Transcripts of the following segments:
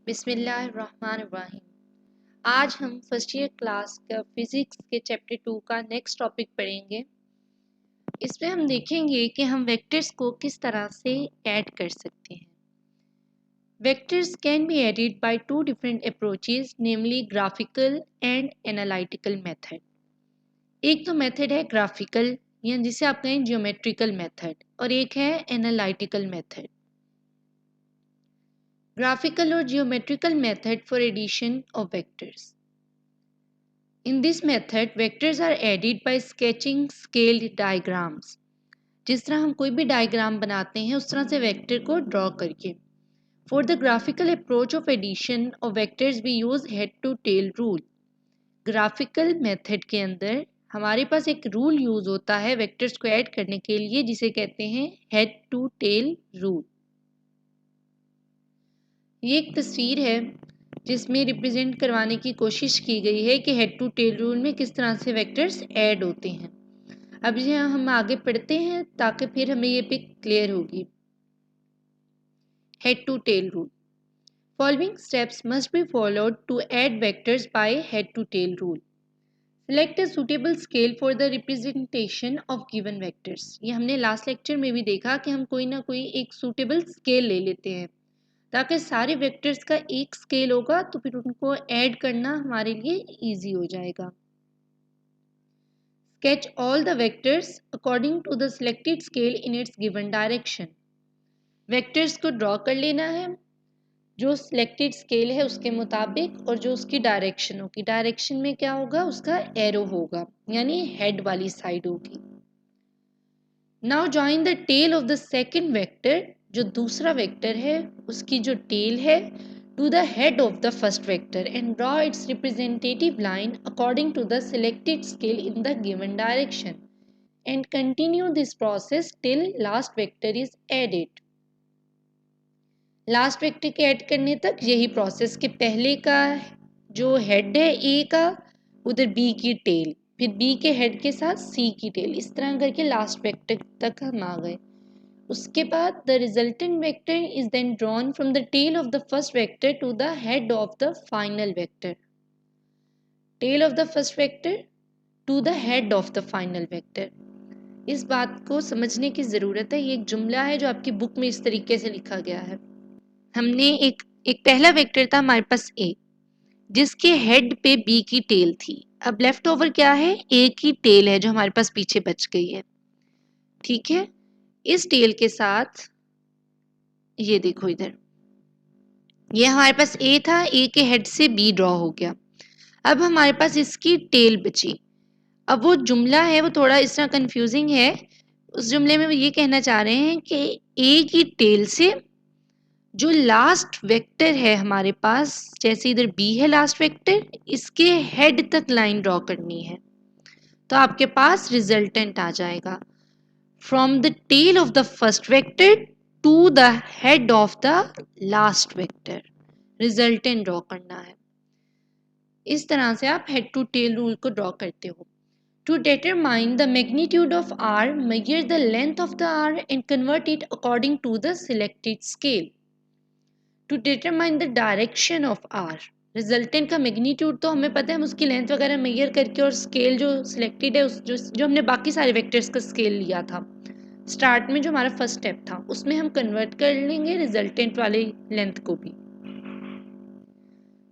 बिस्मिल्लाहिर्रहमानिर्रहीम। आज हम फर्स्ट ईयर क्लास का फिजिक्स के चैप्टर 2 का नेक्स्ट टॉपिक पढ़ेंगे। इसमें हम देखेंगे कि हम वेक्टर्स को किस तरह से ऐड कर सकते हैं। Vectors can be added by two different approaches, namely graphical and analytical method. एक तो मेथड है ग्राफिकल या जिसे आप कहें ज्योमेट्रिकल मेथड, और एक है analytical method. Graphical or geometrical method for addition of vectors. In this method, vectors are added by sketching scaled diagrams. जिस तरह हम कोई भी डायग्राम बनाते हैं उस तरह से वेक्टर को ड्रॉ करके. For the graphical approach of addition of vectors we use head to tail rule. Graphical method के अंदर हमारे पास एक रूल यूज होता है वेक्टर्स को ऐड करने के लिए, जिसे कहते हैं हेड टू टेल रूल. ये एक तस्वीर है जिसमें रिप्रेजेंट करवाने की कोशिश की गई है कि हेड टू टेल रूल में किस तरह से वेक्टर्स ऐड होते हैं. अब यहाँ हम आगे पढ़ते हैं ताकि फिर हमें ये पिक क्लियर होगी. Head to tail rule. Following steps must be followed to add vectors by head to tail rule. Select a suitable scale for the representation of given vectors. ये हमने लास्ट लेक्चर में भी देखा कि हम कोई ना कोई एक सुटेबल स्केल ले लेते हैं ताकि सारे वेक्टर्स का एक स्केल होगा, तो फिर उनको ऐड करना हमारे लिए इजी हो जाएगा. Sketch all the vectors according to the selected scale in its given direction. Vectors को ड्रॉ कर लेना है जो सिलेक्टेड स्केल है उसके मुताबिक, और जो उसकी डायरेक्शन होगी, डायरेक्शन में क्या होगा, उसका एरो होगा यानी हेड वाली साइड होगी. Now join the tail of the second vector. जो दूसरा वेक्टर है उसकी जो टेल है to the head of the first vector and draw its representative line according to the selected scale in the given direction and continue this process till last vector is added. Last vector के add करने तक यही process कि पहले का जो head है ए का, उधर बी की टेल, फिर बी के हेड के साथ सी की टेल, इस तरह करके लास्ट वेक्टर तक हम आ गए. उसके बाद the resultant vector is then drawn from the tail of the first vector to the head of the final vector. Tail of the first vector to the head of the final vector. इस बात को समझने की ज़रूरत है. ये एक जुमला है जो आपकी बुक में इस तरीके से लिखा गया है. हमने एक पहला वेक्टर था हमारे पास ए, जिसके हेड पे बी की टेल थी. अब लेफ्ट ओवर क्या है, ए की टेल है जो हमारे पास पीछे बच गई है. ठीक है, इस टेल के साथ ये देखो इधर, ये हमारे पास ए था, ए के हेड से बी ड्रॉ हो गया. अब हमारे पास इसकी टेल बची. अब वो जुमला है वो थोड़ा इस तरह कंफ्यूजिंग है. उस जुमले में वो ये कहना चाह रहे हैं कि ए की टेल से जो लास्ट वेक्टर है हमारे पास, जैसे इधर बी है लास्ट वेक्टर, इसके हेड तक लाइन ड्रॉ करनी है. तो आपके पास रिजल्टेंट आ जाएगा from the tail of the first vector to the head of the last vector. Resultant draw करना है. इस तरह से आप हेड टू टेल रूल को ड्रॉ करते हो. To determine the magnitude of R, measure the length of the R and convert it according to the selected scale. To determine the direction of R, resultant का magnitude तो हमें पता है, हम उसकी लेंथ वगैरह मेजर करके, और स्केल जो सिलेक्टेड है उस जो हमने बाकी सारे वेक्टर्स का स्केल लिया था स्टार्ट में, जो हमारा फर्स्ट स्टेप था, उसमें हम कन्वर्ट कर लेंगे रिजल्टेंट वाले लेंथ को भी.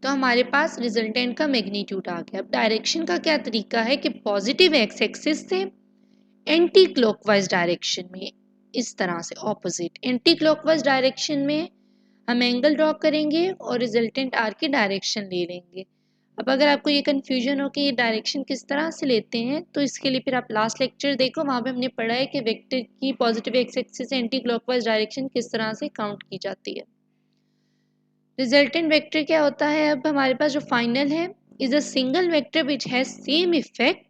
तो हमारे पास रिजल्टेंट का मैग्नीट्यूड आ गया. अब डायरेक्शन का क्या तरीका है कि पॉजिटिव एक्स एक्सिस से एंटी क्लॉकवाइज डायरेक्शन में, इस तरह से ऑपोजिट एंटी क्लॉकवाइज डायरेक्शन में हम एंगल ड्रॉ करेंगे और रिजल्टेंट आर की डायरेक्शन ले लेंगे. अब अगर आपको ये कन्फ्यूजन हो कि ये डायरेक्शन किस तरह से लेते हैं, तो इसके लिए फिर आप लास्ट लेक्चर देखो, वहाँ पे हमने पढ़ा है कि वेक्टर की पॉजिटिव एक्स एक्सिस से एंटी क्लॉकवाइज डायरेक्शन किस तरह से काउंट की जाती है. रिजल्टेंट वेक्टर क्या होता है, अब हमारे पास जो फाइनल है is a single vector which has same effect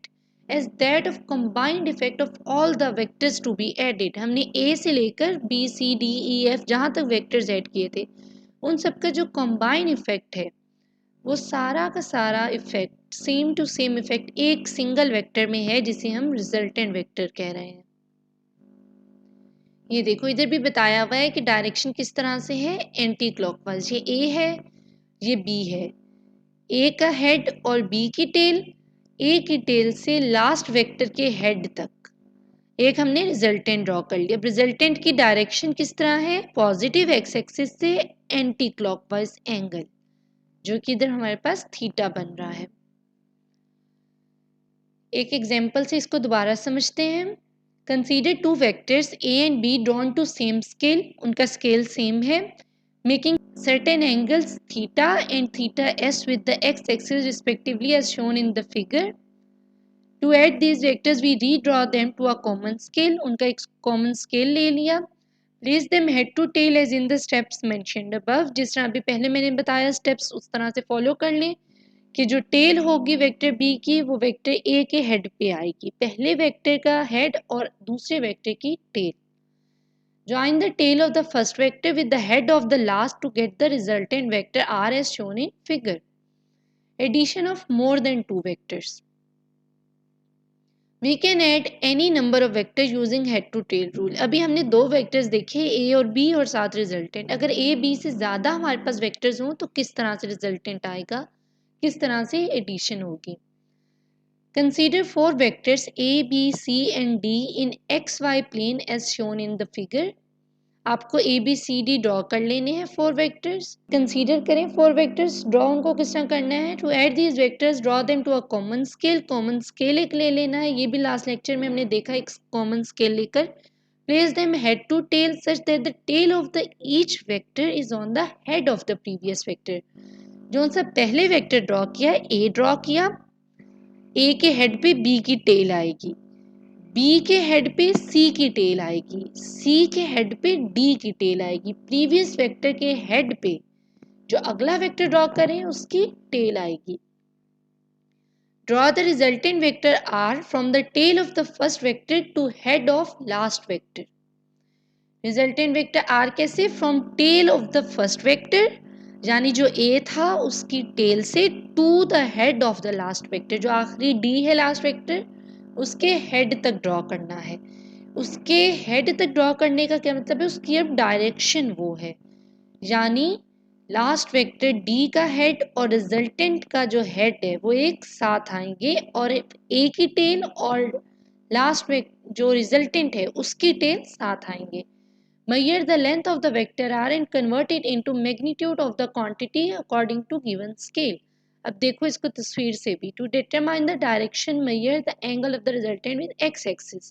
as that of combined effect of all the vectors to be added. हमने ए से लेकर B C D E F जहाँ तक वेक्टर्स ऐड किए थे, उन सबका जो कंबाइंड इफेक्ट है वो सारा का सारा effect same to same effect एक सिंगल वेक्टर में है, जिसे हम रिजल्टेंट वेक्टर कह रहे हैं. ये देखो इधर भी बताया हुआ है कि डायरेक्शन किस तरह से है, एंटी क्लॉकवाइज. ये ए है, ये बी है, ए का हेड और बी की टेल, ए की टेल से लास्ट वेक्टर के हेड तक एक हमने रिजल्टेंट ड्रॉ कर लिया। अब रिजल्टेंट की डायरेक्शन किस तरह है, पॉजिटिव एक्स एक्सिस से एंटी क्लॉकवाइज एंगल, जो कि इधर हमारे पास थीटा बन रहा है। एक एग्जांपल से इसको दोबारा समझते हैं। Consider two vectors A and B drawn to same scale, उनका स्केल सेम है, making certain angles theta and theta s with the x axis respectively as shown in the figure. To add these vectors we redraw them to a common scale. उनका एक common scale ले लिया. Place them head to tail as in the steps mentioned above. जिस तरह अभी पहले मैंने बताया steps उस तरह से follow कर लें कि जो टेल होगी वेक्टर बी की वो वेक्टर ए के हेड पे आएगी, पहले वेक्टर का हेड और दूसरे वेक्टर की tell. Join the tail of the first vector with the head of the last to get the resultant vector r as shown in figure. Addition of more than two vectors. We can add any number of vectors using head to tail rule. अभी हमने दो vectors देखे a और b और साथ resultant. अगर a b से ज़्यादा हमारे पास वेक्टर्स हों तो किस तरह से रिजल्टेंट आएगा, किस तरह से एडिशन होगी। Consider four vectors a, b, c and d in xy plane as shown in the figure. आपको A B C D draw कर लेने हैं फोर वेक्टर्स। कंसीडर करें फोर वेक्टर्स, ड्रॉ उनको किस तरह करना है, to add these vectors draw them to a common scale. Common scale एक ले लेना है, ये भी लास्ट लेक्चर में हमने देखा एक कॉमन स्केल लेकर। Place them head to tail such that the tail of the each vector is on the head of the previous vector. जो सा पहले वेक्टर ड्रॉ किया, ए ड्रॉ किया, ए के हेड पे बी की टेल आएगी, बी के हेड पे सी की टेल आएगी, सी के हेड पे डी की टेल आएगी, प्रीवियस वेक्टर के हेड पे जो अगला वेक्टर ड्रॉ करें उसकी टेल आएगी। Draw the resultant vector R from the tail of the first vector to head of last vector. Resultant vector R कैसे, from tail of the first vector यानी जो ए था उसकी टेल से to the head of the last vector, जो आखिरी D है last vector उसके हेड तक ड्रॉ करना है। उसके हेड तक ड्रॉ करने का क्या मतलब है, उसकी अब डायरेक्शन वो है, यानी लास्ट वेक्टर डी का हेड और रिजल्टेंट का जो हेड है वो एक साथ आएंगे और ए की टेल और लास्ट जो रिजल्टेंट है उसकी टेल साथ आएंगे। Measure the length of the vector r and convert it into magnitude of the quantity according to given scale. अब देखो इसको तस्वीर से भी, to determine the direction measure the angle of the resultant with x axis.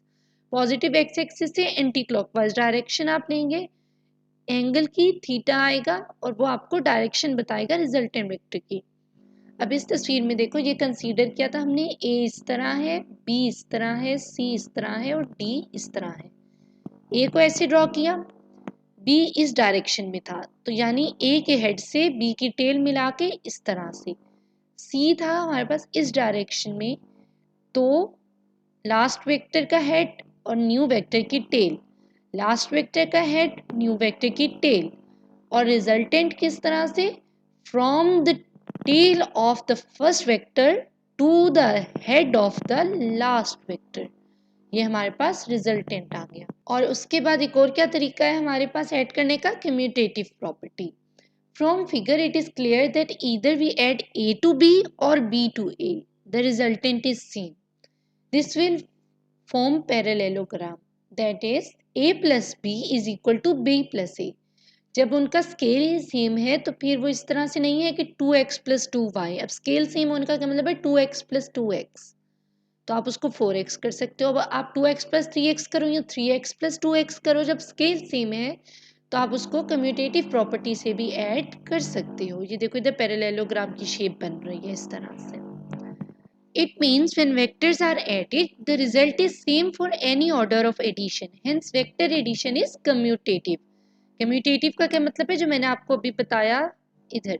Positive x axis से anti clockwise direction आप लेंगे, angle की थीटा आएगा और वो आपको डायरेक्शन बताएगा रिजल्टेंट वेक्टर की। अब इस तस्वीर में देखो ये कंसीडर किया था हमने, a इस तरह है, b इस तरह है, c इस तरह है और d इस तरह है। ए को ऐसे ड्रॉ किया, बी इस डायरेक्शन में था तो यानी ए के हेड से बी की टेल मिला के इस तरह से, सी था हमारे पास इस डायरेक्शन में, तो लास्ट वेक्टर का हेड और न्यू वेक्टर की टेल, लास्ट वेक्टर का हेड न्यू वेक्टर की टेल और रिजल्टेंट किस तरह से, from the tail of the first vector to the head of the last vector. ये हमारे पास रिजल्टेंट आ गया। और उसके बाद एक और क्या तरीका है हमारे पास ऐड करने का, commutative property. From figure it is clear that either we add A to B और B to A, the resultant is same. This will form parallelogram, that is a plus B is equal to B plus A. जब उनका scale ही same है तो फिर वो इस तरह से नहीं है कि 2x प्लस 2y, अब स्केल सेम होने का क्या मतलब है 2x प्लस 2x, तो आप उसको 4x कर सकते हो। अब आप 2x प्लस 3x करो या 3x प्लस 2x करो, जब स्केल सेम है तो आप उसको कम्यूटेटिव प्रॉपर्टी से भी ऐड कर सकते हो। ये देखो इधर पैरेललोग्राम की शेप बन रही है इस तरह से। It means when vectors are added, the result is same for any order of addition. Hence, vector addition is commutative. Commutative का क्या मतलब है, जो मैंने आपको अभी बताया इधर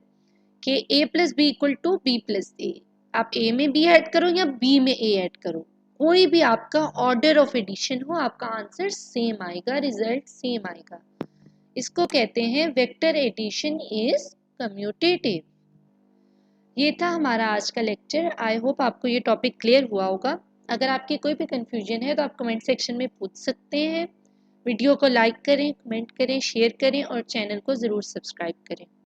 कि a plus B equal to B plus A, आप a में b ऐड करो या b में a ऐड करो, कोई भी आपका ऑर्डर ऑफ एडिशन हो आपका आंसर सेम आएगा, रिजल्ट सेम आएगा। इसको कहते हैं वेक्टर एडिशन इज कम्यूटेटिव। ये था हमारा आज का लेक्चर। आई होप आपको ये टॉपिक क्लियर हुआ होगा। अगर आपकी कोई भी कंफ्यूजन है तो आप कमेंट सेक्शन में पूछ सकते हैं। वीडियो को लाइक करें, कमेंट करें, शेयर करें और चैनल को ज़रूर सब्सक्राइब करें।